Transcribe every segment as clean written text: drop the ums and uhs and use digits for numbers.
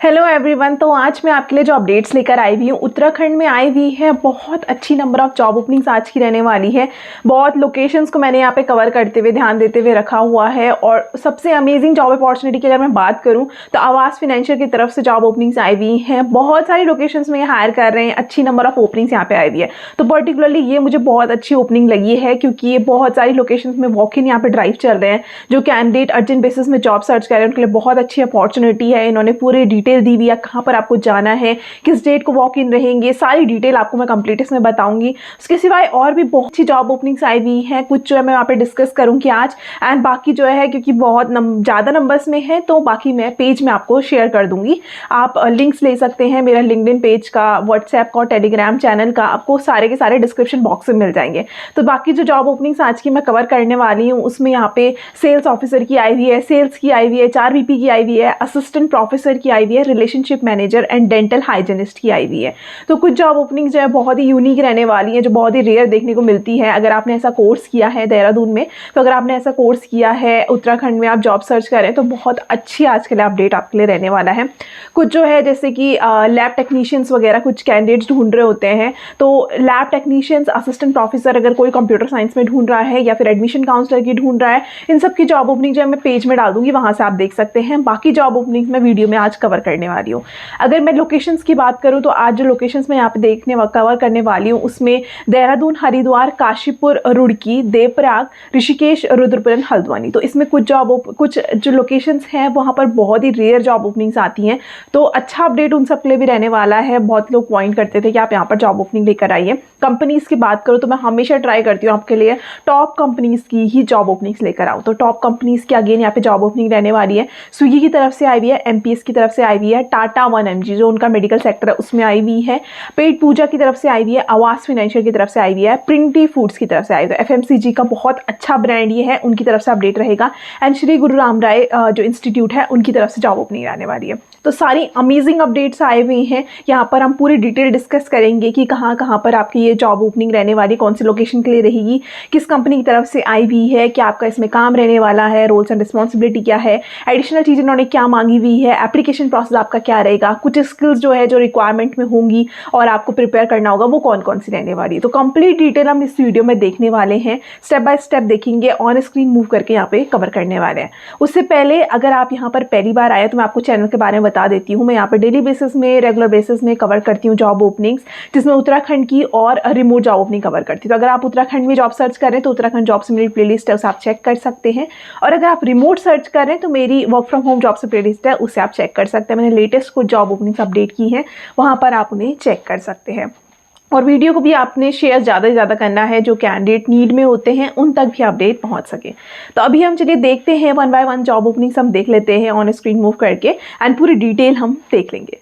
Hello everyone. तो आज मैं आपके लिए जो अपडेट्स लेकर आई हुई हूँ, उत्तराखंड में आई हुई है। बहुत अच्छी नंबर ऑफ जॉब ओपनिंग्स आज की रहने वाली है। बहुत लोकेशंस को मैंने यहाँ पे कवर करते हुए ध्यान देते हुए रखा हुआ है। और सबसे अमेजिंग जॉब अपॉर्चुनिटी की अगर मैं बात करूँ तो आवास फाइनेंशियल की तरफ से जॉब ओपनिंग्स आई हुई हैं। बहुत सारी लोकेशंस में हायर कर रहे हैं, अच्छी नंबर ऑफ ओपनिंग्स यहाँ पे आई हुई है। तो पर्टिकुलरली ये मुझे बहुत अच्छी ओपनिंग लगी है, क्योंकि ये बहुत सारी लोकेशंस में वॉक इन यहाँ पे ड्राइव चल रहे हैं। जो कैंडिडेट अर्जेंट बेसिस में जॉब सर्च कर रहे हैं उनके लिए बहुत अच्छी अपॉर्चुनिटी है। इन्होंने पूरी डिटेल दी हुई है, कहाँ पर आपको जाना है, किस डेट को वॉक इन रहेंगे, सारी डिटेल आपको मैं कंप्लीट इसमें बताऊंगी। उसके सिवाय और भी बहुत सी जॉब ओपनिंग्स आई हुई हैं, कुछ जो है मैं वहाँ पे डिस्कस करूंगी आज। एंड बाकी जो है, क्योंकि बहुत ज़्यादा नंबर्स में है, तो बाकी मैं पेज में आपको शेयर कर दूंगी। आप लिंक्स ले सकते हैं मेरा लिंक्डइन पेज का, व्हाट्सएप का, टेलीग्राम चैनल का, आपको सारे के सारे डिस्क्रिप्शन बॉक्स में मिल जाएंगे। तो बाकी जो जॉब ओपनिंग्स आज की मैं कवर करने वाली हूँ, उसमें यहाँ पे सेल्स ऑफिसर की आई हुई है, सेल्स की आई हुई है, HRBP की आई हुई है, असिस्टेंट प्रोफेसर की आई हुई है, relationship manager and dental hygienist की आई हुई है। तो कुछ जॉब ओपनिंग जो है बहुत ही यूनिक रहने वाली है, जो बहुत ही रेयर देखने को मिलती है। अगर आपने ऐसा कोर्स किया है देहरादून में, तो अगर आपने ऐसा कोर्स किया है उत्तराखंड में, आप जॉब सर्च करें तो बहुत अच्छी आज के लिए अपडेट आपके लिए रहने वाला है। कुछ जो है जैसे कि लैब टेक्नीशियंस वगैरह कुछ कैंडिडेट्स ढूंढ रहे होते हैं, तो लैब टेक्नीशियंस, असिस्टेंट प्रोफेसर अगर कोई कंप्यूटर साइंस में ढूंढ रहा है, या फिर एडमिशन काउंसलर की ढूंढ रहा है, इन सब की जॉब ओपनिंग जो है मैं पेज में डाल दूंगी, वहां से आप देख सकते हैं। बाकी जॉब ओपनिंग मैं वीडियो में आज कवर करने वाली हूँ। अगर मैं लोकेशंस की बात करूं तो आज जो लोकेशंस मैं यहाँ पे कवर करने वाली हूँ, उसमें देहरादून, हरिद्वार, काशीपुर, रुड़की, देवप्रयाग, ऋषिकेश, रुद्रपुर, हल्द्वानी। तो इसमें कुछ जो लोकेशंस हैं वहाँ पर बहुत ही रेयर जॉब ओपनिंग्स आती हैं। तो अच्छा अपडेट उन सब के लिए भी रहने वाला है। बहुत लोग पॉइंट करते थे कि आप यहाँ पर जॉब ओपनिंग लेकर आइए। कंपनीज की बात करूँ तो मैं हमेशा ट्राई करती हूँ आपके लिए टॉप कंपनीज की ही जॉब ओपनिंग्स लेकर आऊँ। तो टॉप कंपनीज की अगेन यहाँ पे जॉब ओपनिंग रहने वाली है। स्विगी की तरफ से आई हुई है, MPS की तरफ से आई हुई है, टाटा 1mg जो उनका मेडिकल सेक्टर है उसमें आई हुई है, पेट पूजा की तरफ से आई हुई है, आवास फाइनेंशियल की तरफ से आई हुई है, प्रिंटी फूड्स की तरफ से आई हुई है। FMCG का बहुत अच्छा ब्रांड ये है, उनकी तरफ से अपडेट रहेगा। एंड श्री गुरु राम राय जो इंस्टीट्यूट है उनकी तरफ से जॉब ओपनिंग आने वाली है। तो सारी अमेजिंग अपडेट्स आए हुए हैं। यहाँ पर हम पूरी डिटेल डिस्कस करेंगे कि कहाँ पर आपकी ये जॉब ओपनिंग रहने वाली, कौन सी लोकेशन के लिए रहेगी, किस कंपनी की तरफ से आई हुई है, क्या आपका इसमें काम रहने वाला है, रोल्स एंड रिस्पॉन्सिबिलिटी क्या है, एडिशनल चीज़ इन्होंने क्या मांगी हुई है, एप्लीकेशन प्रोसेस आपका क्या रहेगा, कुछ स्किल्स जो है जो रिक्वायरमेंट में होंगी और आपको प्रिपेयर करना होगा वो कौन कौन सी रहने वाली है। तो कंप्लीट डिटेल हम इस वीडियो में देखने वाले हैं, स्टेप बाय स्टेप देखेंगे, ऑन स्क्रीन मूव करके यहाँ पे कवर करने वाले हैं। उससे पहले अगर आप यहाँ पर पहली बार आए तो मैं आपको चैनल के बारे में बता देती हूँ। मैं यहाँ पर डेली बेसिस में, रेगुलर बेसिस में कवर करती हूँ जॉब ओपनिंग्स, जिसमें उत्तराखंड की और रिमोट जॉब ओपनिंग कवर करती हूँ। तो अगर आप उत्तराखंड में जॉब सर्च कर रहे हैं तो उत्तराखंड जॉब से मेरी प्लेलिस्ट है, उसे आप चेक कर सकते हैं। और अगर आप रिमोट सर्च कर रहे हैं तो मेरी वर्क फ्रॉम होम जॉब से प्लेलिस्ट है, उसे आप चेक कर सकते हैं। मैंने लेटेस्ट कुछ जॉब ओपनिंग्स अपडेट की हैं, वहाँ पर आप उन्हें चेक कर सकते हैं। और वीडियो को भी आपने शेयर ज़्यादा से ज़्यादा करना है, जो कैंडिडेट नीड में होते हैं उन तक भी अपडेट पहुंच सके। तो अभी हम चलिए देखते हैं, 1 बाय 1 जॉब ओपनिंग्स हम देख लेते हैं ऑन स्क्रीन मूव करके, एंड पूरी डिटेल हम देख लेंगे।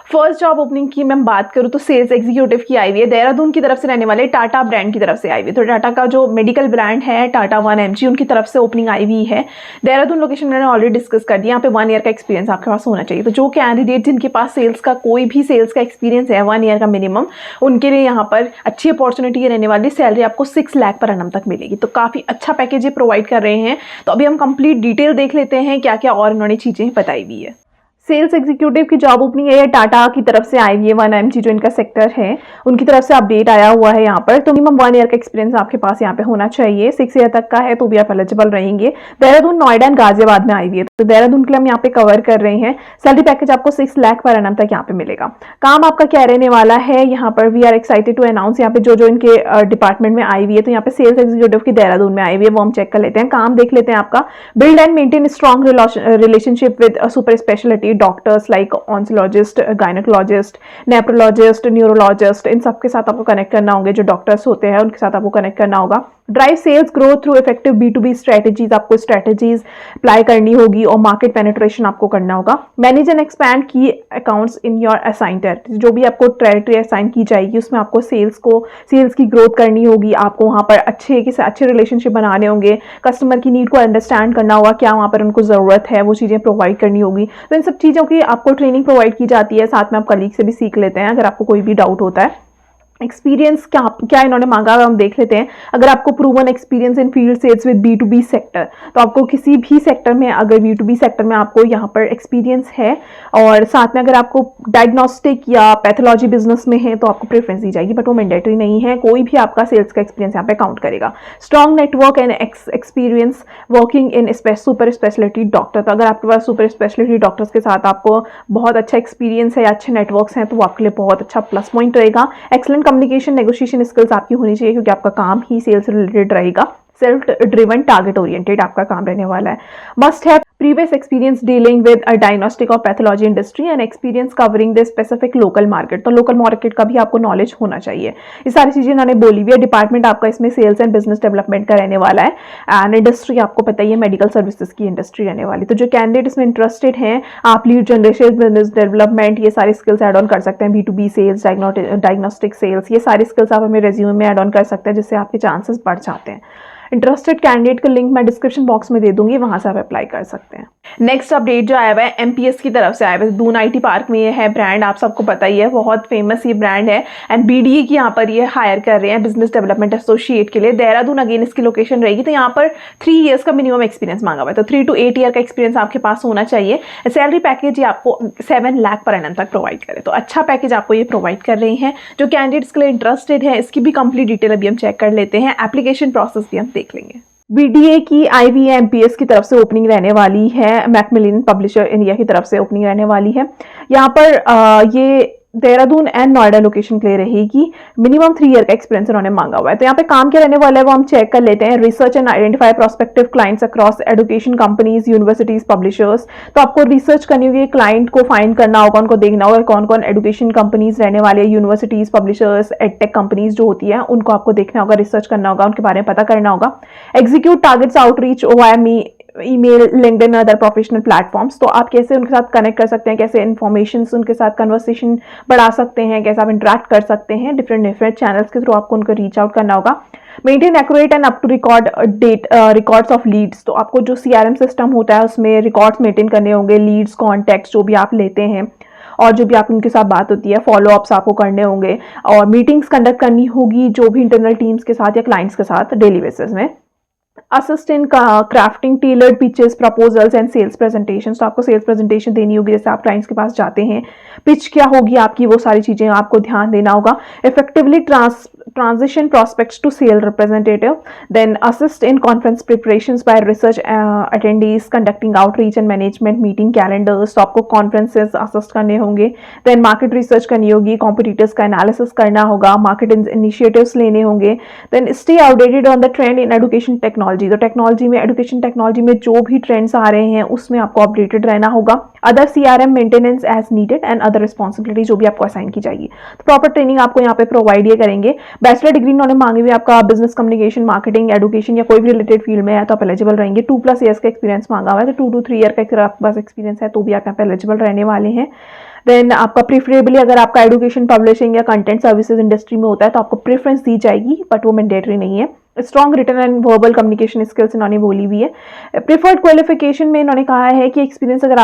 फर्स्ट जॉब ओपनिंग की मैं बात करूँ तो सेल्स एग्जीक्यूटिव की आई हुई है, देहरादून की तरफ से रहने वाले, टाटा ब्रांड की तरफ से आई हुई है। तो टाटा का जो मेडिकल ब्रांड है टाटा 1mg, उनकी तरफ से ओपनिंग आई हुई है। देहरादून लोकेशन मैंने ऑलरेडी डिस्कस कर दिया। यहाँ पे 1 ईयर का एक्सपीरियंस आपके पास होना चाहिए। तो जो कैंडिडेट जिनके पास सेल्स का कोई भी सेल्स का एक्सपीरियंस है 1 ईयर का मिनिमम, उनके लिए यहाँ पर अच्छी अपॉर्चुनिटी रहने वाली। सैलरी आपको 6 लाख पर annum तक मिलेगी। तो काफ़ी अच्छा पैकेज ये प्रोवाइड कर रहे हैं। तो अभी हम कंप्लीट डिटेल देख लेते हैं क्या क्या और इन्होंने चीज़ें बताई हुई है। सेल्स एग्जीक्यूटिव की जॉब ओपनिंग है, टाटा की तरफ से आई हुई है, 1mg जो इनका सेक्टर है उनकी तरफ से अपडेट आया हुआ है यहाँ पर। तो मिनिमम 1 ईयर का एक्सपीरियंस आपके पास यहाँ पे होना चाहिए, 6 ईयर तक का है तो भी आप एलिजिबल रहेंगे। देहरादून, नोएडा एंड गाजियाबाद में आई हुई है। तो देहरादून के लिए हम यहाँ पे कवर कर रहे हैं। सैलरी पैकेज आपको 6 लाख पर annum तक यहाँ पे मिलेगा। काम आपका क्या रहने वाला है यहाँ पर, we are excited to announce यहाँ पे जो इनके डिपार्टमेंट में आई हुई है। तो यहाँ पे सेल्स एग्जीक्यूटिव की देहरादून में आई हुई है, वो हम चेक कर लेते हैं। काम देख लेते हैं आपका। Build and maintain strong relationship with super speciality doctors like oncologist, gynaecologist, nephrologist, neurologist, इन सबके साथ आपको कनेक्ट करना होंगे। जो डॉक्टर्स होते हैं उनके साथ आपको कनेक्ट करना होगा। Drive sales growth through effective B2B strategies, आपको स्ट्रेटेजीज अप्लाई करनी होगी और मार्केट पेनिट्रेशन आपको करना होगा। Manage and expand key accounts in your assign territory, जो भी आपको टेरिटरी असाइन की जाएगी उसमें आपको सेल्स की ग्रोथ करनी होगी। आपको वहाँ पर अच्छे रिलेशनशिप बनाने होंगे, कस्टमर की नीड को अंडरस्टैंड करना होगा, क्या वहाँ पर उनको ज़रूरत है वो चीज़ें प्रोवाइड करनी होगी। तो इन सब चीज़ों की आपको ट्रेनिंग प्रोवाइड की जाती है। साथ में आप कलीग से भी सीख लेते हैं अगर आपको कोई भी डाउट होता है। एक्सपीरियंस क्या क्या इन्होंने मांगा है हम देख लेते हैं। अगर आपको proven experience in field sales with B2B sector, तो आपको किसी भी सेक्टर में, अगर B2B सेक्टर में आपको यहाँ पर एक्सपीरियंस है, और साथ में अगर आपको डायग्नोस्टिक या पैथोलॉजी बिजनेस में है तो आपको प्रेफरेंस दी जाएगी, बट वो मैंडेटरी नहीं है। कोई भी आपका सेल्स का एक्सपीरियंस यहाँ पे काउंट करेगा। Strong network and experience working in super speciality doctor, तो अगर आपके पास सुपर स्पेशलिटी डॉक्टर्स के साथ आपको बहुत अच्छा एक्सपीरियंस है या अच्छे नेटवर्क्स हैं तो वो आपके लिए बहुत अच्छा प्लस पॉइंट रहेगा। एक्सलेंट कम्युनिकेशन नेगोशिएशन स्किल्स आपकी होनी चाहिए, क्योंकि आपका काम ही सेल्स रिलेटेड रहेगा। सेल्फ ड्रिवन टारगेट ओरिएंटेड आपका काम रहने वाला है। Must have previous experience dealing with a diagnostic और pathology industry and experience covering the specific local market, तो लोकल मार्केट का भी आपको नॉलेज होना चाहिए। ये सारी चीजें इन्होंने बोली हुई है। डिपार्टमेंट आपका इसमें सेल्स एंड बिजनेस डेवलपमेंट का रहने वाला है, एंड इंडस्ट्री आपको पता ही है मेडिकल सर्विसेज की इंडस्ट्री रहने वाली। तो जो कैंडिडेट इसमें इंटरेस्टेड हैं, आप लीड जनरेशन, बिजनेस डेवलपमेंट, ये सारे स्किल्स एड ऑन कर सकते हैं। B2B सेल्स, डायग्नोस्टिक सेल्स, ये सारे स्किल्स आप हमें रेज्यूमे में एड ऑन कर सकते हैं, जिससे आपके चांसेस बढ़ जाते हैं। इंटरेस्टेड कैंडिडेट का लिंक मैं डिस्क्रिप्शन बॉक्स में दे दूंगी, वहां से आप अप्लाई कर सकते हैं। नेक्स्ट अपडेट जो आया हुआ है MPS की तरफ से आया हुआ है। दून IT पार्क में ये है ब्रांड, आप सबको पता ही है, बहुत फेमस ये ब्रांड है, एंड BDA की यहाँ पर ये हायर कर रहे हैं बिजनेस डेवलपमेंट एसोसिएट के लिए। देहरादून अगेन इसकी लोकेशन रहेगी। तो यहाँ पर 3 इयर्स का मिनिमम एक्सपीरियंस मांगा हुआ है, तो 3 to 8 ईयर का एक्सपीरियंस आपके पास होना चाहिए। सैलरी पैकेज ये आपको 7 लाख पर एनम तक प्रोवाइड करे, तो अच्छा पैकेज आपको ये प्रोवाइड कर रहे हैं। जो कैंडिडेट्स के लिए इंटरेस्टेड है, इसकी भी कंप्लीट डिटेल अभी हम चेक कर लेते हैं। एप्लीकेशन प्रोसेस भी हम देख लेंगे। BDA की IVMPS की तरफ से ओपनिंग रहने वाली है। मैकमिलन पब्लिशर इंडिया की तरफ से ओपनिंग रहने वाली है। यहाँ पर ये देहरादून एंड नोएडा लोकेशन के लिए रहेगी। मिनिमम 3 ईयर का एक्सपीरियंस उन्होंने मांगा हुआ है। तो यहाँ पे काम क्या रहने वाला है वो हम चेक कर लेते हैं। Research and identify prospective clients across education companies, universities, publishers, तो आपको रिसर्च करनी होगी, क्लाइंट को फाइंड करना होगा, उनको देखना होगा कौन कौन एजुकेशन कंपनीज रहने वाले, यूनिवर्सिटीज, पब्लिशर्स, एडटेक कंपनीज जो होती है उनको आपको देखना होगा, रिसर्च करना होगा, उनके बारे में पता करना होगा। Execute targets outreach OIME, email, LinkedIn, other professional platforms, तो आप कैसे उनके साथ कनेक्ट कर सकते हैं, कैसे इन्फॉर्मेशन उनके साथ कन्वर्सेशन बढ़ा सकते हैं, कैसे आप इंटरेक्ट कर सकते हैं। डिफरेंट चैनल्स के थ्रू आपको उनको रीच आउट करना होगा। Maintain accurate and up to record records of leads, तो आपको जो CRM सिस्टम होता है उसमें रिकॉर्ड्स मेंटेन करने होंगे, लीड्स, कॉन्टैक्ट्स जो भी आप लेते हैं और जो भी आप उनके साथ बात होती है, फॉलो अप्स आपको करने होंगे, और मीटिंग्स कंडक्ट करनी होगी जो भी इंटरनल टीम्स के साथ या क्लाइंट्स के साथ डेली बेसिस में। Assist in crafting tailored pitches, proposals and sales presentation, तो आपको सेल्स प्रेजेंटेशन देनी होगी, जैसे आप क्लाइंट्स के पास जाते हैं, पिच क्या होगी आपकी, वो सारी चीजें आपको ध्यान देना होगा। Effectively transition prospects to sale representative, then assist in conference preparations by research attendees, conducting outreach and management meeting calendars, तो आपको conferences assist करने होंगे, then market research करनी होगी, competitors का analysis करना होगा, market initiatives लेने होंगे, then stay updated on the trend in education technology, तो टेक्नोलॉजी में, एडुकेशन टेक्नोलॉजी में जो भी ट्रेंड्स आ रहे हैं उसमें आपको अपडेटेड रहना होगा। Other CRM maintenance as needed and other responsibility जो भी आपको असाइन की जाएगी, तो प्रॉपर ट्रेनिंग आपको यहाँ पे प्रोवाइड ये करेंगे। बैचलर डिग्री उन्होंने मांगी हुई, आपका बिजनेस कम्युनिकेशन, मार्केटिंग, एडुकेशन या कोई भी रिलेटेड फील्ड में है तो आप एलिजिबल रहेंगे। 2+ ईयर्स का एक्सपीरियंस मांगा हुआ है, तो 2 to 3 ईयर का अगर आपके पास एक्सपीरियंस है तो भी आप यहाँ पे एलिजिबल रहने वाले हैं। देन आपका प्रीफरेबली अगर आपका एडुकेशन, पब्लिशिंग या कंटेंट सर्विसेज इंडस्ट्री में होता है तो आपको प्रेफरेंस दी जाएगी, बट वो मैंडेटरी नहीं है। Strong written and verbal communication skills इन्होंने बोली हुई है। प्रीफर्ड क्वालिफिकेशन में इन्होंने कहा है कि एक्सपीरियंस अगर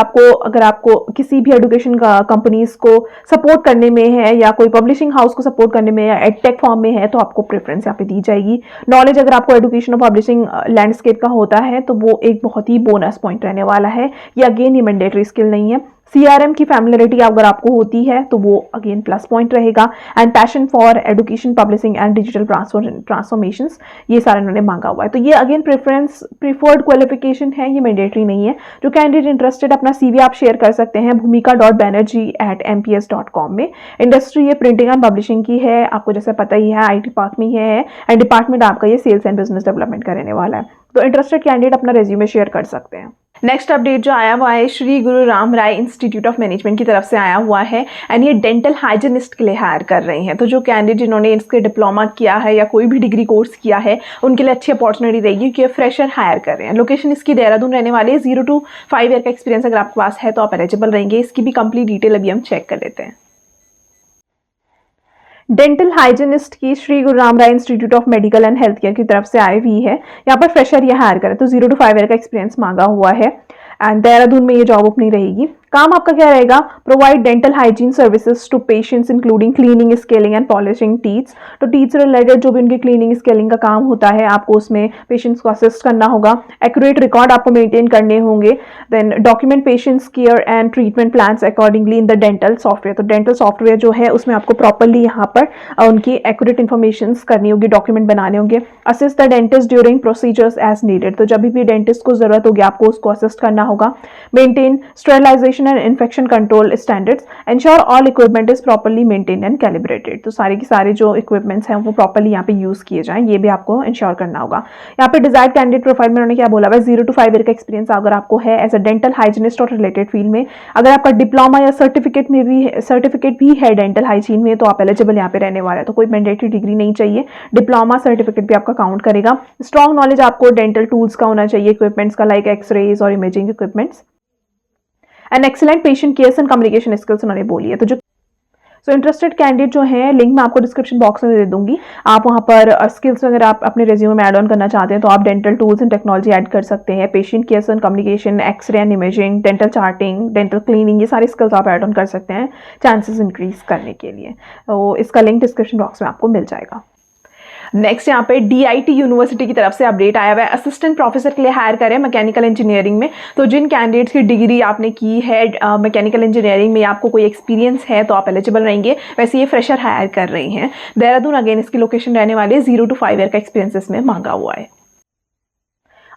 आपको किसी भी एडुकेशन कंपनीज को सपोर्ट करने में है या कोई पब्लिशिंग हाउस को सपोर्ट करने में या एडटेक फॉर्म में है तो आपको प्रेफरेंस यहाँ पे दी जाएगी। नॉलेज अगर आपको एडुकेशन और पब्लिशिंग लैंडस्केप का होता है तो वो एक बहुत ही बोनस पॉइंट रहने वाला है। ये अगेन ये मैंडेटरी स्किल नहीं है। CRM की फैमिलियरिटी अगर आपको होती है तो वो अगेन प्लस पॉइंट रहेगा। And passion for education, publishing and digital transformations, ये सारा इन्होंने मांगा हुआ है। तो ये अगेन प्रीफर्ड क्वालिफिकेशन है, ये मैंडेटरी नहीं है। जो कैंडिडेट इंटरेस्टेड अपना CV आप शेयर कर सकते हैं bhumika.banerjee@mps.com में। इंडस्ट्री ये प्रिंटिंग एंड पब्लिशिंग की है, आपको जैसे पता ही है IT पार्क में है, एंड डिपार्टमेंट आपका ये सेल्स एंड बिजनेस डेवलपमेंट का रहने वाला है। तो इंटरेस्टेड कैंडिडेट अपना रेज्यूमे शेयर कर सकते हैं। नेक्स्ट अपडेट जो आया हुआ है Shri Guru Ram Rai institute of management की तरफ से आया हुआ है, एंड ये डेंटल हाइजीनिस्ट के लिए हायर कर रहे हैं। तो जो कैंडिडेट जिन्होंने इसके डिप्लोमा किया है या कोई भी डिग्री कोर्स किया है उनके लिए अच्छी अपॉर्चुनिटी रहेगी, क्योंकि फ्रेशर हायर कर रहे हैं। लोकेशन इसकी देहरादून रहने वाली है। 0 to 5 ईयर का एक्सपीरियंस अगर आपके पास है तो आप एलिजिबल रहेंगे। इसकी भी कंप्लीट डिटेल अभी हम चेक कर लेते हैं। डेंटल हाइजीनिस्ट की Shri Guru Ram Rai institute of medical and health care की तरफ से आई हुई है। यहाँ पर फ्रेशर ये हायर करे, तो 0 to 5 ईयर का एक्सपीरियंस मांगा हुआ है, एंड देहरादून में ये जॉब ओपनिंग रहेगी। काम आपका क्या रहेगा, provide dental hygiene services to patients including cleaning, scaling and polishing teeths. तो टीथ से रिलेटेड जो भी उनकी क्लीनिंग स्केलिंग का काम होता है आपको उसमें पेशेंट्स को असिस्ट करना होगा। एक्यूरेट रिकॉर्ड आपको मेंटेन करने होंगे। Then document patients care and treatment plans accordingly in the dental software. तो डेंटल सॉफ्टवेयर जो है उसमें आपको प्रॉपरली यहाँ पर उनकी एक्यूरेट इन्फॉर्मेशन करनी होगी, डॉक्यूमेंट बनाने होंगे। Assist the dentist during procedures as needed. तो जब भी डेंटिस्ट को जरूरत होगी आपको उसको असिस्ट करना होगा। Maintain sterilisation and infection control standards. Ensure all equipment is properly maintain and calibrated. तो सारे के सारे जो इक्विपमेंट्स हैं वो प्रॉपरली यहाँ पे यूज किए जाएं, ये भी आपको इंश्योर करना होगा। यहाँ पे डिजायर्ड कैंडिडेट प्रोफाइल में उन्होंने क्या बोला है, 0 to 5 ईयर का एक्सपीरियंस अगर आपको है एज अ डेंटल हाइजीनिस्ट और रिलेटेड फील्ड में। अगर आपका डिप्लोमा या सर्टिफिकेट भी है डेंटल हाइजीन में तो आप एलिजिबल यहाँ पे रहने वाले हैं। तो कोई मैंडेटरी डिग्री नहीं चाहिए, डिप्लोमा सर्टिफिकेट भी आपका काउंट करेगा। स्ट्रॉन्ग नॉलेज आपको डेंटल टूल्स का होना चाहिए, इक्विपमेंट्स का, लाइक एक्सरेज और imaging equipments. And excellent patient care and communication skills उन्होंने बोली है। तो जो इंटरेस्टेड कैंडिडेट जो है, लिंक मैं आपको डिस्क्रिप्शन बॉक्स में दे दूंगी, आप वहाँ पर स्किल्स अगर आप अपने रेज्यूमे में ऐड ऑन करना चाहते हैं तो आप dental tools and technology add कर सकते हैं। Patient care and communication, x-ray and imaging, dental charting, dental cleaning, ये सारे स्किल्स आप ऐड ऑन कर सकते हैं चांसेस इंक्रीज करने के लिए। तो इसका लिंक डिस्क्रिप्शन बॉक्स में आपको मिल जाएगा। नेक्स्ट यहाँ पे DIT यूनिवर्सिटी की तरफ से अपडेट आया हुआ है, असिस्टेंट प्रोफेसर के लिए हायर करें मैकेनिकल इंजीनियरिंग में। तो जिन कैंडिडेट्स की डिग्री आपने की है मैकेनिकल इंजीनियरिंग में, आपको कोई एक्सपीरियंस है तो आप एलिजिबल रहेंगे। वैसे ये फ्रेशर हायर कर रही हैं देहरादून। अगेन इसकी लोकेशन रहने वाली है, 0 to 5 ईयर का एक्सपीरियंस इसमें मांगा हुआ है।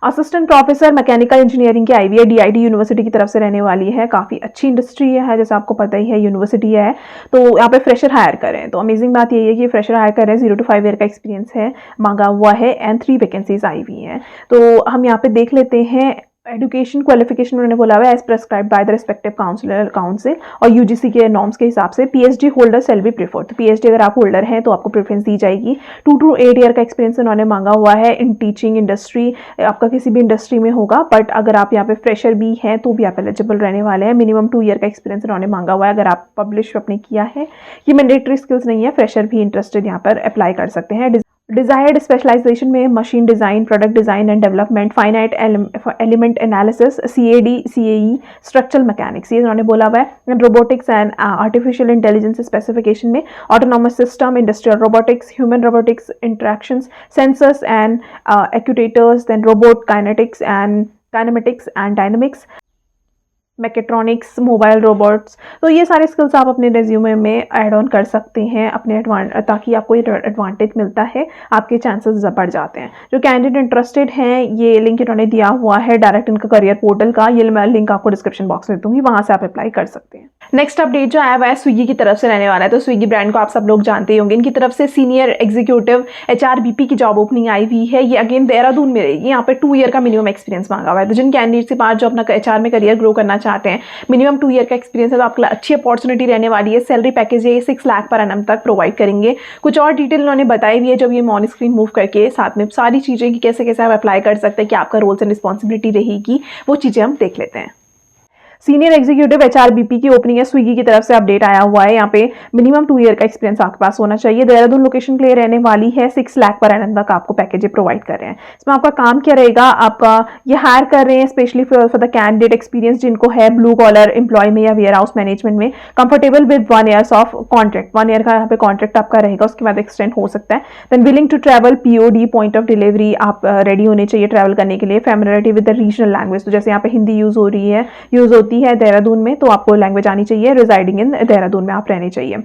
असिस्टेंट प्रोफेसर मैकेनिकल इंजीनियरिंग की आई हुई है, DIT यूनिवर्सिटी की तरफ से रहने वाली है। काफ़ी अच्छी इंडस्ट्री है, जैसे आपको पता ही है, यूनिवर्सिटी है। तो यहाँ पे फ्रेशर हायर करें तो अमेजिंग बात यही है कि फ्रेशर हायर करें, 0 to 5 ईयर का एक्सपीरियंस है मांगा हुआ है एंड 3 वैकेंसीज आई हुई हैं। तो हम यहाँ पे देख लेते हैं एजुकेशन क्वालिफिकेशन उन्होंने बोला हुआ है, as prescribe by the respective council और UGC के नॉर्म्स के हिसाब से PhD holder shall be preferred. तो PhD अगर आप होल्डर हैं तो आपको प्रेफरेंस दी जाएगी। 2 to 8 ईयर का एक्सपीरियंस उन्होंने मांगा हुआ है इन टीचिंग इंडस्ट्री, आपका किसी भी इंडस्ट्री में होगा, बट अगर आप यहाँ पे फ्रेशर भी हैं तो भी आप एलिजिबल रहने वाले हैं। मिनिमम 2 ईयर का एक्सपीरियंस उन्होंने मांगा हुआ है अगर आप पब्लिश अपने किया है। ये मैंडेटरी स्किल्स नहीं है, फ्रेशर भी इंटरेस्टेड यहाँ पर अप्लाई कर सकते हैं। डिजायर्ड स्पेशलाइजेशन में machine design, product design and development, finite element analysis, CAD, CAE, structural mechanics, ये उन्होंने बोला हुआ है। Robotics and artificial intelligence specification में autonomous system, industrial robotics, human robotics, interactions, sensors and actuators, then robot kinetics and kinematics and dynamics, mechatronics, mobile robots. तो ये सारे skills आप अपने रेज्यूमे में ऐड ऑन कर सकते हैं अपने ताकि आपको ये एडवांटेज मिलता है, आपके चांसेस बढ़ जाते हैं। जो कैंडिडेट इंटरेस्टेड हैं, ये लिंक इन्होंने दिया हुआ है डायरेक्ट इनका करियर पोर्टल का, ये मैं लिंक आपको डिस्क्रिप्शन बॉक्स में दूंगी, वहां से आप अप्लाई कर सकते हैं। नेक्स्ट अपडेट जो आया हुआ है स्विगी की तरफ से रहने वाला है। तो स्विगी ब्रांड को आप सब लोग जानते ही होंगे, इनकी तरफ से सीनियर एग्जीक्यूटिव HRBP की जॉब ओपनिंग आई हुई है। ये अगेन देहरादून में रहेगी। यहाँ पे 2 ईयर का मिनिमम एक्सपीरियंस मांगा हुआ है। तो जिन कैंडिडेट के पास जो अपना HR में करियर ग्रो करना चाहते हैं, मिनिमम 2 ईयर का एक्सपीरियंस है, तो आपके लिए अच्छी अपॉर्चुनिटी रहने वाली है। सैलरी पैकेज ये 6 लाख पर एनम तक प्रोवाइड करेंगे। कुछ और डिटेल उन्होंने बताई हुई है जब ये ऑन स्क्रीन मूव करके, साथ में सारी चीज़ें कि कैसे कैसे आप अप्लाई कर सकते हैं, कि आपका रोल्स एंड रिस्पॉन्सिबिलिटी रहेगी, वो चीज़ें हम देख लेते हैं। सीनियर एग्जीक्यूटिव HRBP की ओपनिंग है, स्विगी की तरफ से अपडेट आया हुआ है। यहाँ पे मिनिमम 2 ईयर का एक्सपीरियंस आपके पास होना चाहिए। देहरादून लोकेशन के लिए रहने वाली है। 6 लाख पर एनम तक आपको पैकेज प्रोवाइड कर रहे हैं। इसमें आपका काम क्या रहेगा, आपका ये हायर कर रहे हैं specially for the candidate experience जिनको है ब्लू कॉलर एम्प्लॉय में या वेयर हाउस मैनेजमेंट में, comfortable with 1 year of contract. 1 year का यहाँ पे कॉन्ट्रैक्ट आपका रहेगा, उसके बाद एक्सटेंड हो सकता है। Then willing to travel, POD point of delivery, आप रेडी होने चाहिए ट्रैवल करने के लिए। Familiarity with the regional language, तो जैसे यहाँ पे हिंदी यूज होती है देहरादून में, तो आपको लैंग्वेज आनी चाहिए। रिजाइडिंग इन देहरादून में आप रहने चाहिए।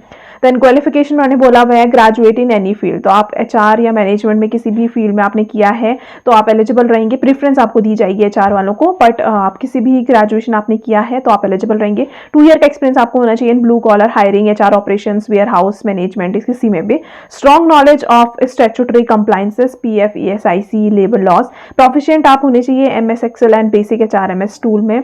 देन क्वालिफिकेशन मैंने बोला हुआ है ग्रेजुएट इन एनी फील्ड, तो आप HR या मैनेजमेंट में किसी भी फील्ड में आपने किया है तो आप एलिजिबल रहेंगे। प्रेफरेंस आपको दी जाएगी HR वालों को, बट आप किसी भी ग्रेजुएशन आपने किया है तो आप एलिजिबल रहेंगे। 2 ईयर का एक्सपीरियंस आपको होना चाहिए इन blue collar hiring, HR operations, warehouse management, किसी में भी। Strong knowledge of statutory compliances, PF, ESIC, labour laws. Proficient आप होने चाहिए MS Excel and basic HRMS tool में।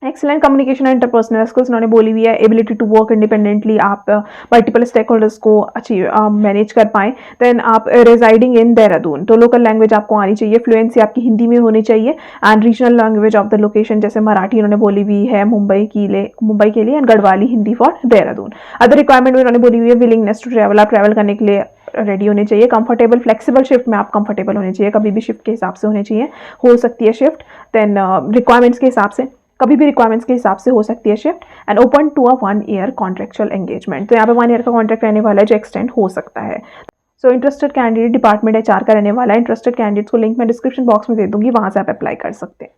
Excellent communication and interpersonal skills उन्होंने बोली हुई है। एबिलिटी टू वर्क इंडिपेंडेंटली, आप मल्टीपल स्टेक होल्डर्स को अच्छी मैनेज कर पाएं। देन आप रेजाइडिंग इन देहरादून, तो लोकल लैंग्वेज आपको आनी चाहिए। फ्लुएंसी आपकी हिंदी में होनी चाहिए and regional language of the location, जैसे मराठी उन्होंने बोली हुई है मुंबई के लिए and Garhwali Hindi for Dehradun. Other requirement उन्होंने बोली हुई है विलिंगनेस टू ट्रैवल, आप ट्रैवल करने के लिए रेडी होने चाहिए। कंफर्टेबल फ्लेक्सिबल शिफ्ट में आप कंफर्टेबल होने चाहिए, कभी भी शिफ्ट के हिसाब से होने चाहिए, हो सकती है शिफ्ट। देन रिक्वायरमेंट्स के हिसाब से कभी भी रिक्वायरमेंट्स के हिसाब से हो सकती है shift, and open to a 1 year contractual engagement. तो यहाँ पे 1 ईयर का कॉन्ट्रैक्ट रहने वाला है जो एक्सटेंड हो सकता है। So interested candidate department HR का रहने वाला है। इंटरेस्टेड कैंडिडेट्स को लिंक मैं डिस्क्रिप्शन बॉक्स में दे दूंगी, वहाँ से आप अप्लाई कर सकते हैं।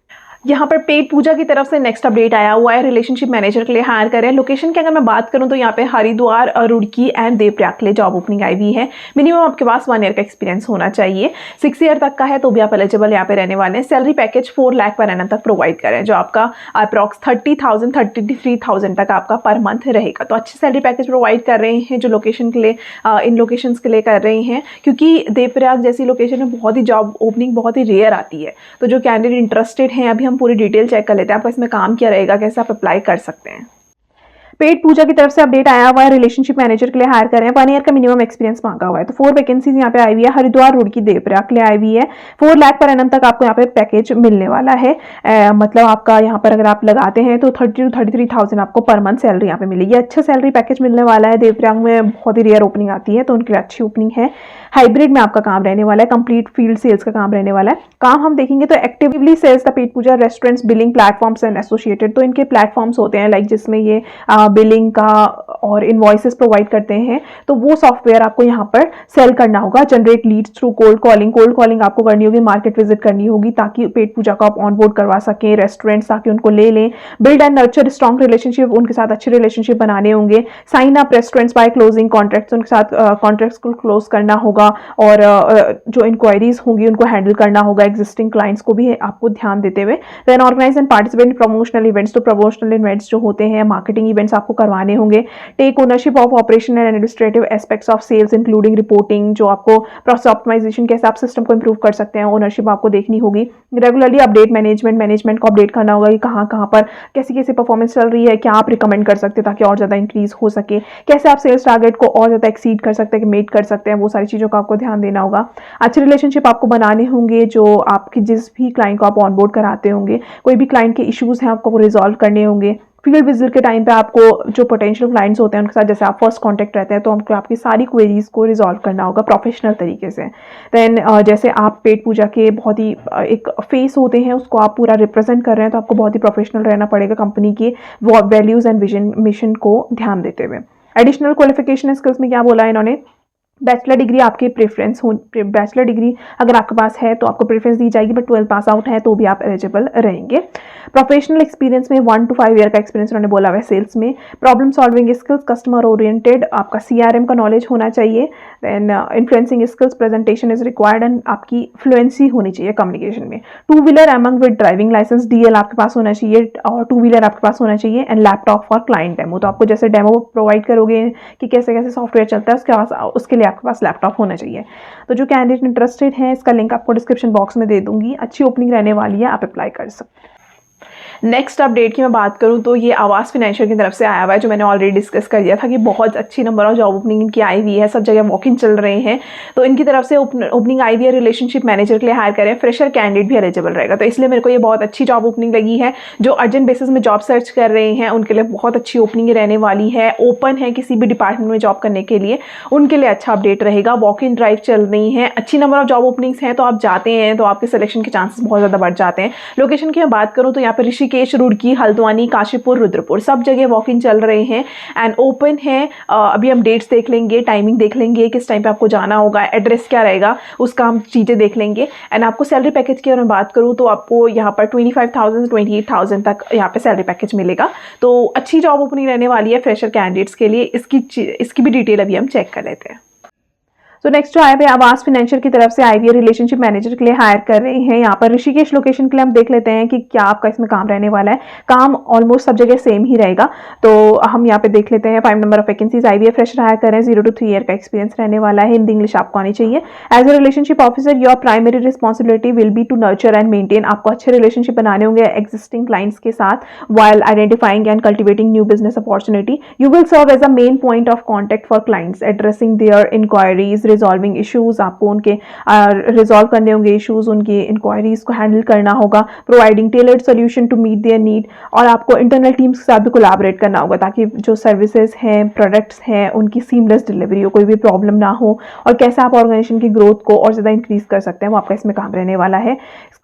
यहाँ पर पेड पूजा की तरफ से नेक्स्ट अपडेट आया हुआ है, रिलेशनशिप मैनेजर के लिए हायर करें। लोकेशन की अगर मैं बात करूँ तो यहाँ पे हरिद्वार, रुड़की एंड देवप्रयाग के लिए जॉब ओपनिंग आई हुई है। मिनिमम आपके पास 1 ईयर का एक्सपीरियंस होना चाहिए, 6 ईयर तक का है तो भी आप एलिजिबल यहाँ पे रहने वाले हैं। Salary package 4 lakh per annum तक प्रोवाइड करें, जो आपका अप्रॉक्स 30,000 33,000 तक आपका पर मंथ रहेगा। तो अच्छी सैलरी पैकेज प्रोवाइड कर रहे हैं जो लोकेशन के लिए, इन लोकेशन के लिए कर रहे हैं, क्योंकि देवप्रयाग जैसी लोकेशन में बहुत ही जॉब ओपनिंग बहुत ही रेयर आती है। तो जो कैंडिडेट इंटरेस्टेड हैं, अभी हम पूरी डिटेल चेक कर लेते हैं आपका इसमें काम क्या रहेगा, कैसे आप अप्लाई कर सकते हैं। पेड पूजा की तरफ से अपडेट आया हुआ है, रिलेशनशिप मैनेजर के लिए हायर कर रहे हैं। 1 ईयर का मिनिमम एक्सपीरियंस मांगा हुआ है। तो 4 वैकेंसीज यहाँ पे आई हुई है, हरिद्वार, रुड़की, देवप्रयाग के लिए आई हुई है। 4 लाख पर एनम तक आपको यहाँ पे पैकेज मिलने वाला है। मतलब आपका यहाँ पर अगर आप लगाते हैं तो 30 to 33,000 आपको पर मंथ सैलरी यहाँ पे मिलेगी। अच्छा सैलरी पैकेज मिलने वाला है। देवप्रयाग में बहुत ही रेयर ओपनिंग आती है तो उनके लिए अच्छी ओपनिंग है। हाइब्रिड में आपका काम रहने वाला है, कंप्लीट फील्ड सेल्स का काम रहने वाला है। काम हम देखेंगे तो actively sells the Petpooja restaurants, billing platforms and associated. तो इनके प्लेटफॉर्म्स होते हैं लाइक जिसमें ये बिलिंग का और इनवॉइसेस प्रोवाइड करते हैं, तो वो सॉफ्टवेयर आपको यहाँ पर सेल करना होगा। Generate Leeds through cold calling आपको करनी होगी, मार्केट विजिट करनी होगी ताकि पेड पूजा को आप ऑनबोर्ड करवा सकें, रेस्टोरेंट्स ताकि उनको ले लें। Build and nurture strong relationship, उनके साथ अच्छे रिलेशनशिप बनाने होंगे। Sign up restaurants by closing contracts, उनके साथ कॉन्ट्रैक्ट्स को क्लोज करना होगा और जो इंक्वायरीज होंगी उनको हैंडल करना होगा। एग्जिस्टिंग क्लाइंट्स को भी आपको ध्यान देते हुए then organise and participate in promotional events. तो प्रमोशनल इवेंट्स जो होते हैं, मार्केटिंग इवेंट्स आपको करवाने होंगे। Take ownership of operation and administrative aspects of sales including reporting, जो आपको प्रोसेस ऑप्टिमाइजेशन कैसे आप सिस्टम को इंप्रूव कर सकते हैं, ओनरशिप आपको देखनी होगी। रेगुलरली अपडेट मैनेजमेंट को अपडेट करना होगा कि कहाँ पर कैसी कैसी परफॉर्मेंस चल रही है, क्या आप रिकमेंड कर सकते हैं ताकि और ज़्यादा इंक्रीज हो सके, कैसे आप सेल्स टारगेट को और ज़्यादा एक्सीड कर सकते हैं, मेट कर सकते हैं, वो सारी चीज़ों का आपको ध्यान देना होगा। अच्छे रिलेशनशिप आपको बनाने होंगे, जो आपकी जिस भी क्लाइंट को आप ऑनबोर्ड कराते होंगे, कोई भी क्लाइंट के इश्यूज हैं आपको वो रिजॉल्व करने होंगे। फील्ड विजिट के टाइम पे आपको जो पोटेंशियल क्लाइंट्स होते हैं उनके साथ जैसे आप फर्स्ट कांटेक्ट रहते हैं तो हमको आपकी सारी क्वेरीज को रिजॉल्व करना होगा प्रोफेशनल तरीके से। देन जैसे आप पेड पूजा के बहुत ही एक फेस होते हैं उसको आप पूरा रिप्रेजेंट कर रहे हैं तो आपको बहुत ही प्रोफेशनल रहना पड़ेगा कंपनी की वैल्यूज एंड विजन मिशन को ध्यान देते हुए। एडिशनल क्वालिफिकेशन स्किल्स में क्या बोला है इन्होंने, बैचलर डिग्री आपकी प्रेफरेंस हो, बैचलर डिग्री अगर आपके पास है तो आपको प्रेफरेंस दी जाएगी, बट 12 पास आउट है तो भी आप एलिजिबल रहेंगे। प्रोफेशनल एक्सपीरियंस में 1 to 5 ईयर का एक्सपीरियंस उन्होंने बोला हुआ है सेल्स में। Problem solving skills, customer oriented, आपका CRM का नॉलेज होना चाहिए। Then influencing skills, presentation is required and आपकी फ्लुएंसी होनी चाहिए कम्युनिकेशन में। 2 wheeler among with driving licence, DL आपके पास होना चाहिए और 2 व्हीलर आपके पास होना चाहिए and laptop for client demo. तो आपको जैसे डेमो प्रोवाइड करोगे कि कैसे कैसे सॉफ्टवेयर चलता है उसके लिए आपके पास लैपटॉप होना चाहिए। तो जो कैंडिडेट इंटरेस्टेड हैं इसका लिंक आपको डिस्क्रिप्शन बॉक्स में दे दूंगी। अच्छी ओपनिंग रहने वाली है, आप अप्लाई कर सकते हैं। नेक्स्ट अपडेट की मैं बात करूं तो ये आवास फाइनेंशियल की तरफ से आया हुआ है, जो मैंने ऑलरेडी डिस्कस कर दिया था कि बहुत अच्छी नंबर ऑफ जॉब ओपनिंग इनकी आई हुई है, सब जगह वॉक इन चल रहे हैं। तो इनकी तरफ से ओपनिंग आई हुई है, रिलेशनशिप मैनेजर के लिए हायर करें, फ्रेशर कैंडिडेट भी एलिजिबल रहेगा। तो इसलिए मेरे को ये बहुत अच्छी जॉब ओपनिंग लगी है। जो अर्जेंट बेसिस में जॉब सर्च कर रहे हैं उनके लिए बहुत अच्छी ओपनिंग रहने वाली है। ओपन है किसी भी डिपार्टमेंट में जॉब करने के लिए, उनके लिए अच्छा अपडेट रहेगा। वॉक इन ड्राइव चल रही है, अच्छी नंबर ऑफ जॉब ओपनिंग्स हैं, तो आप जाते हैं तो आपके सिलेक्शन के चांसेस बहुत ज़्यादा बढ़ जाते हैं। लोकेशन की मैं बात करूँ तो यहाँ पर ऋषिकेश, रुड़की, हल्द्वानी, काशीपुर, रुद्रपुर सब जगह वॉक इन चल रहे हैं एंड ओपन है। अभी हम डेट्स देख लेंगे, टाइमिंग देख लेंगे, किस टाइम पे आपको जाना होगा, एड्रेस क्या रहेगा, उसका हम चीज़ें देख लेंगे। एंड आपको सैलरी पैकेज की अगर मैं बात करूँ तो आपको यहाँ पर 25,000 से 28,000 तक यहाँ पे सैलरी पैकेज मिलेगा। तो अच्छी जॉब ओपनिंग रहने वाली है फ्रेशर कैंडिडेट्स के लिए। इसकी भी डिटेल अभी हम चेक कर लेते हैं। तो नेक्स्ट जो आया है आवास फाइनेंशियल की तरफ से आई हुई है, रिलेशनशिप मैनेजर के लिए हायर कर रहे हैं। यहाँ पर ऋषिकेश लोकेशन के लिए हम देख लेते हैं कि क्या आपका इसमें काम रहने वाला है। काम ऑलमोस्ट सब जगह सेम ही रहेगा, तो हम यहाँ पे देख लेते हैं। 5 नंबर ऑफ वैकेंसीज आई हुई है, फ्रेशर हायर कर रहे हैं, 0 to 3 ईयर का एक्सपीरियंस रहने वाला है। हिंदी इंग्लिश आपको आनी चाहिए। As a relationship officer your primary responsibility will be to nurture and maintain. आपको अच्छे रिलेशनशिप बनाने होंगे एग्जिस्टिंग क्लाइंट्स के साथ while identifying and cultivating new business opportunity. You will serve as a main point of contact for clients, addressing their inquiries, resolving issues, आपको उनके resolve करने होंगे इशूज़, उनकी इंक्वायरीज़ को हैंडल करना होगा, providing tailored solution to meet their need, और आपको इंटरनल टीम्स के साथ भी कोलैबोरेट करना होगा ताकि जो सर्विसेज हैं, प्रोडक्ट्स हैं, उनकी सीमलेस डिलीवरी हो, कोई भी प्रॉब्लम ना हो, और कैसे आप ऑर्गेनाइजेशन की ग्रोथ को और ज़्यादा इंक्रीज कर सकते हैं वो आपका इसमें काम रहने वाला है।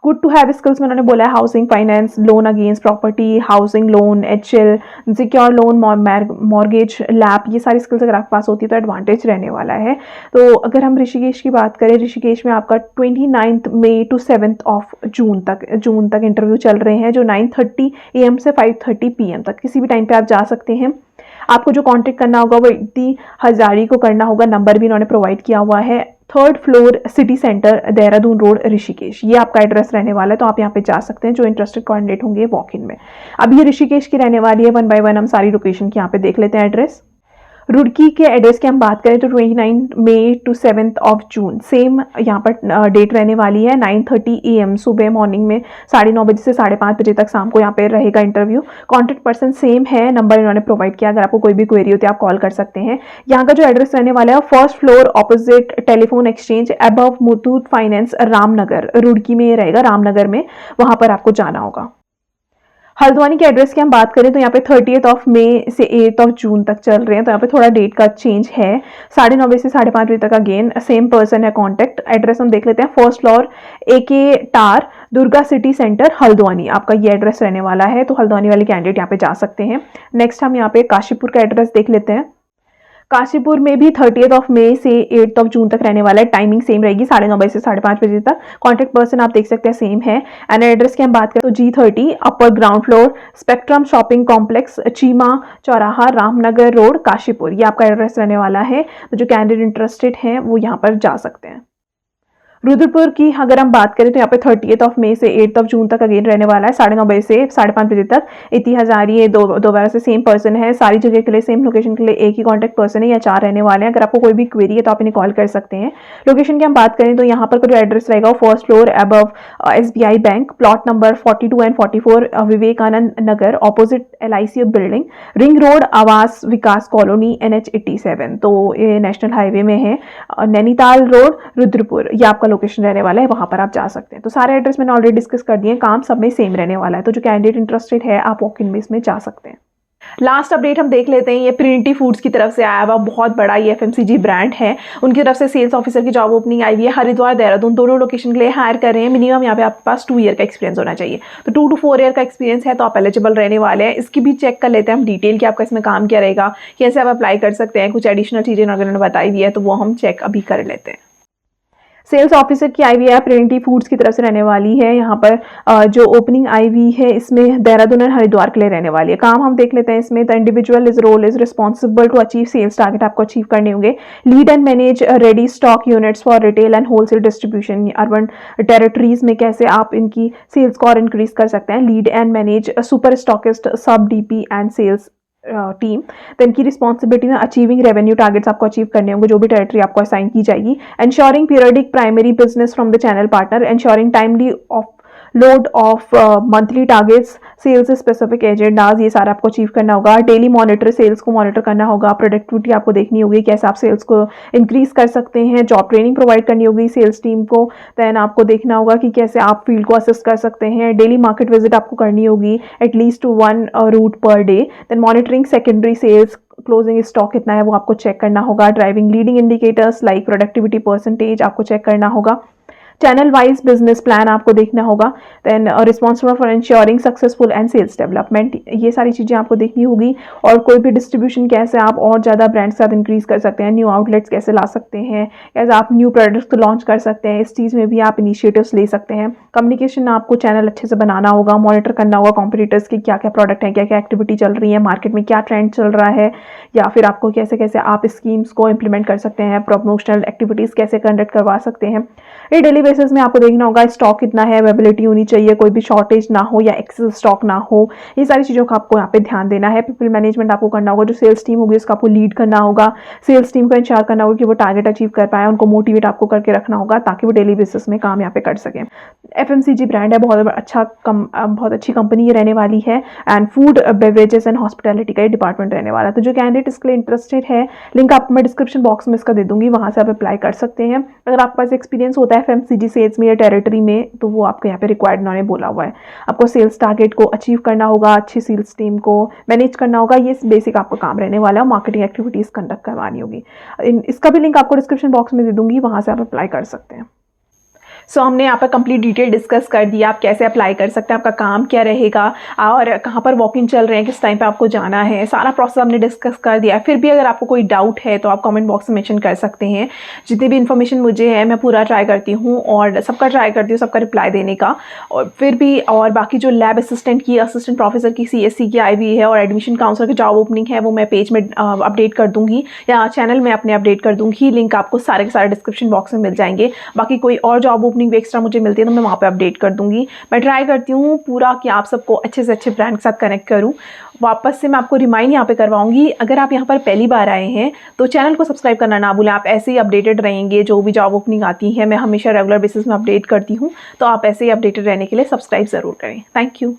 गुड टू हैव स्किल्स में उन्होंने बोला है housing finance, loan against property, housing loan, HL, secure loan, mortgage, lap, ये सारी स्किल्स अगर आपके पास होती है तो एडवांटेज रहने वाला है। तो अगर हम ऋषिकेश की बात करें, ऋषिकेश में आपका 29 मई टू 7 जून तक इंटरव्यू चल रहे हैं, जो 9:30 AM से 5:30 PM तक किसी भी टाइम पे आप जा सकते हैं। आपको जो कांटेक्ट करना होगा वो इतनी हजारी को करना होगा, नंबर भी इन्होंने प्रोवाइड किया हुआ है, 3rd floor city centre, Dehradun road, Rishikesh, ये आपका एड्रेस रहने वाला है। तो आप यहाँ पे जा सकते हैं जो इंटरेस्टेड कैंडिडेट होंगे वॉक इन में। अब ये ऋषिकेश की रहने वाली है, 1 by 1 हम सारी लोकेशन की यहाँ पे देख लेते हैं एड्रेस। रुड़की के एड्रेस की हम बात करें तो 29 मई टू 7 जून सेम यहाँ पर डेट रहने वाली है, 9:30 AM सुबह मॉर्निंग में 9:30 बजे से 5:30 बजे तक शाम को यहाँ पे रहेगा इंटरव्यू। कॉन्टेक्ट पर्सन सेम है, नंबर इन्होंने प्रोवाइड किया, अगर आपको कोई भी क्वेरी होती है आप कॉल कर सकते हैं। यहाँ का जो एड्रेस रहने वाला है 1st floor opposite telephone exchange above Muthoot finance, Ramnagar, Roorkee में ये रहेगा, रामनगर में, वहाँ पर आपको जाना होगा। हल्द्वानी के एड्रेस की हम बात करें तो यहाँ पे 30 मई से 8 जून तक चल रहे हैं, तो यहाँ पे थोड़ा डेट का चेंज है, 9:30 बजे से 5:30 बजे तक अगेन सेम पर्सन है कॉन्टेक्ट। एड्रेस हम देख लेते हैं, 1st फ्लोर AK टार, दुर्गा सिटी सेंटर, हल्द्वानी, आपका ये एड्रेस रहने वाला है। तो हल्द्वानी वाले कैंडिडेट यहाँ पे जा सकते हैं। नेक्स्ट हम यहाँ पे काशीपुर का एड्रेस देख लेते हैं। काशीपुर में भी 30 मई से 8 जून तक रहने वाला है, टाइमिंग सेम रहेगी, 9:30 बजे से 5:30 बजे तक। कॉन्टेक्ट पर्सन आप देख सकते हैं सेम है। एंड एड्रेस की हम बात करें तो G30 upper ground floor, spectrum shopping complex, Cheema चौराहा, रामनगर रोड, काशीपुर, ये आपका एड्रेस रहने वाला है। तो जो कैंडिडेट इंटरेस्टेड हैं वो यहाँ पर जा सकते हैं। रुद्रपुर की अगर हम बात करें तो यहाँ पे 30 मई से 8 जून तक अगेन रहने वाला है, 9:30 बजे से 5:30 बजे तक। इति हजारी, ये दोबारा से सेम पर्सन है, सारी जगह के लिए सेम लोकेशन के लिए एक ही कॉन्टैक्ट पर्सन है या 4 रहने वाले हैं। अगर आपको कोई भी क्वेरी है तो आप इन्हें कॉल कर सकते हैं। लोकेशन की हम बात करें तो यहाँ पर जो एड्रेस रहेगा वो 1st floor above SBI bank, plot number 42 and 44, Vivekanand Nagar, opposite LIC building, ring road, Awas Vikas colony, NH 87, तो ये नेशनल हाईवे में है। नैनीताल रोड, रुद्रपुर, ये आपका लोकेशन रहने वाला है, वहां पर आप जा सकते हैं। तो सारे एड्रेस मैंने ऑलरेडी डिस्कस कर दिए, काम सब में सेम रहने वाला है। तो जो कैंडिडेट इंटरेस्टेड है आप वॉक इन में इसमें जा सकते हैं। लास्ट अपडेट हम देख लेते हैं, ये प्रिनिटी फूड्स की तरफ से आया हुआ बहुत बड़ा ये FMCG ब्रांड है, उनकी तरफ से सेल्स ऑफिसर की जॉब ओपनिंग आई हुई है। हरिद्वार, देहरादून दोनों लोकेशन के लिए हायर कर रहे हैं। मिनिमम यहाँ पे आपके पास 2 ईयर का एक्सपीरियंस होना चाहिए, तो 2 to 4 ईयर का एक्सपीरियंस है तो आप एलिजिबल रहने वाले हैं। इसकी भी चेक कर लेते हैं हम डिटेल कि आपका इसमें काम क्या रहेगा, कैसे आप अप्लाई कर सकते हैं, कुछ एडिशनल चीज़ें उन्होंने बताई हुई है तो वो हम चेक अभी कर लेते हैं। सेल्स ऑफिसर की आई हुई है, प्रिनिटी फूड्स की तरफ से रहने वाली है। यहाँ पर जो ओपनिंग आई हुई है इसमें देहरादून और हरिद्वार के लिए रहने वाली है। काम हम देख लेते हैं इसमें। The individual is role is responsible to achieve sales target, आपको अचीव करने होंगे। Lead and manage ready stock units for retail and wholesale distribution, urban territories में कैसे आप इनकी सेल्स को और इंक्रीज कर सकते हैं। Lead and manage super stockist, sub DP and sales team. तो इनकी रिस्पॉन्सिबिलिटी में अचीविंग रेवेन्यू टारगेट्स आपको अचीव करने होंगे, जो भी टेरिटरी आपको असाइन की जाएगी। Ensuring periodic primary business from the channel partner, ensuring timely of load of monthly targets, sales specific agendas, ये सारा आपको अचीव करना होगा। डेली मॉनिटर, सेल्स को मॉनिटर करना होगा। प्रोडक्टिविटी आपको देखनी होगी, कैसे आप सेल्स को इंक्रीज कर सकते हैं। जॉब ट्रेनिंग प्रोवाइड करनी होगी सेल्स टीम को। देन आपको देखना होगा कि कैसे आप फील्ड को असिस्ट कर सकते हैं। डेली मार्केट विजिट आपको करनी होगी, at least 1 route per day. Then monitoring secondary sales, closing stock कितना है वो आपको चेक करना होगा। Driving leading indicators like productivity percentage आपको चेक करना होगा। चैनल वाइज बिजनेस प्लान आपको देखना होगा। Then responsible for ensuring successful and sales development, ये सारी चीज़ें आपको देखनी होगी। और कोई भी डिस्ट्रीब्यूशन कैसे आप और ज़्यादा ब्रांड के साथ इंक्रीज कर सकते हैं, न्यू आउटलेट्स कैसे ला सकते हैं, कैसे आप न्यू प्रोडक्ट्स को लॉन्च कर सकते हैं, इस चीज़ में भी आप इनिशिएटिव्स ले सकते हैं। कम्युनिकेशन आपको चैनल अच्छे से बनाना होगा, मॉनिटर करना होगा कॉम्पिटिटर्स की क्या क्या प्रोडक्ट हैं, क्या क्या एक्टिविटी चल रही है मार्केट में, क्या ट्रेंड चल रहा है, या फिर आपको कैसे कैसे आप स्कीम्स को इम्प्लीमेंट कर सकते हैं, प्रमोशनल एक्टिविटीज़ कैसे कंडक्ट करवा सकते हैं। ये डेली बेसिस में आपको देखना होगा स्टॉक कितना है, अवेलेबिलिटी होनी चाहिए, कोई भी शॉर्टेज ना हो या एक्सेस स्टॉक ना हो, ये सारी चीज़ों का आपको यहाँ पे ध्यान देना है। पीपल मैनेजमेंट आपको करना होगा, जो सेल्स टीम होगी उसका आपको लीड करना होगा, सेल्स टीम को इंश्योर करना होगा कि वो टारगेट अचीव कर पाए, उनको मोटिवेट आपको करके रखना होगा ताकि वो डेली बेसिस में काम यहाँ पे कर सकें। FMCG ब्रांड है, बहुत अच्छी कंपनी ये रहने वाली है and food beverages and hospitality का ये डिपार्टमेंट रहने वाला है। तो जो कैंडिडेट इसके लिए इंटरेस्टेड है, लिंक आपको मैं डिस्क्रिप्शन बॉक्स में इसका दे दूंगी, वहाँ से आप अप्लाई कर सकते हैं। अगर आपके पास एक्सपीरियंस होता है FMCG सेल्स में या टेरिटरी में तो वो आपको यहाँ पे रिक्वायर्ड उन्होंने बोला हुआ है। आपको सेल्स टारगेट को अचीव करना होगा, अच्छी सेल्स टीम को मैनेज करना होगा, ये बेसिक आपका काम रहने वाला है। मार्केटिंग एक्टिविटीज़ कंडक्ट करवानी होगी। इसका भी लिंक आपको डिस्क्रिप्शन बॉक्स में दे दूंगी, वहाँ से आप अप्लाई कर सकते हैं। सो हमने यहाँ पर कंप्लीट डिटेल डिस्कस कर दिया, आप कैसे अप्लाई कर सकते हैं, आपका काम क्या रहेगा और कहाँ पर वॉक इन चल रहे हैं, किस टाइम पे आपको जाना है, सारा प्रोसेस हमने डिस्कस कर दिया। फिर भी अगर आपको कोई डाउट है तो आप कमेंट बॉक्स में मेंशन कर सकते हैं। जितनी भी इन्फॉर्मेशन मुझे है मैं पूरा ट्राई करती हूँ और सबका ट्राई करती हूँ, सबका रिप्लाई देने का। और फिर भी और बाकी जो लैब असिस्टेंट की, असिस्टेंट प्रोफेसर की, CSC की आई हुई है और एडमिशन काउंसलर की जॉब ओपनिंग है वो मैं पेज में अपडेट कर दूँगी या चैनल में अपने अपडेट कर दूँगी। लिंक आपको सारे के सारे डिस्क्रिप्शन बॉक्स में मिल जाएंगे। बाकी कोई और जॉब ओपनिंग भी एक्स्ट्रा मुझे मिलती है तो मैं वहाँ पे अपडेट कर दूंगी। मैं ट्राई करती हूँ पूरा कि आप सबको अच्छे से अच्छे ब्रांड के साथ कनेक्ट करूँ। वापस से मैं आपको रिमाइंड यहाँ पे करवाऊंगी, अगर आप यहाँ पर पहली बार आए हैं तो चैनल को सब्सक्राइब करना ना भूलें। आप ऐसे ही अपडेटेड रहेंगे, जो भी जॉब ओपनिंग आती है मैं हमेशा रेगुलर बेसिस में अपडेट करती हूँ, तो आप ऐसे ही अपडेटेड रहने के लिए सब्सक्राइब ज़रूर करें। Thank you.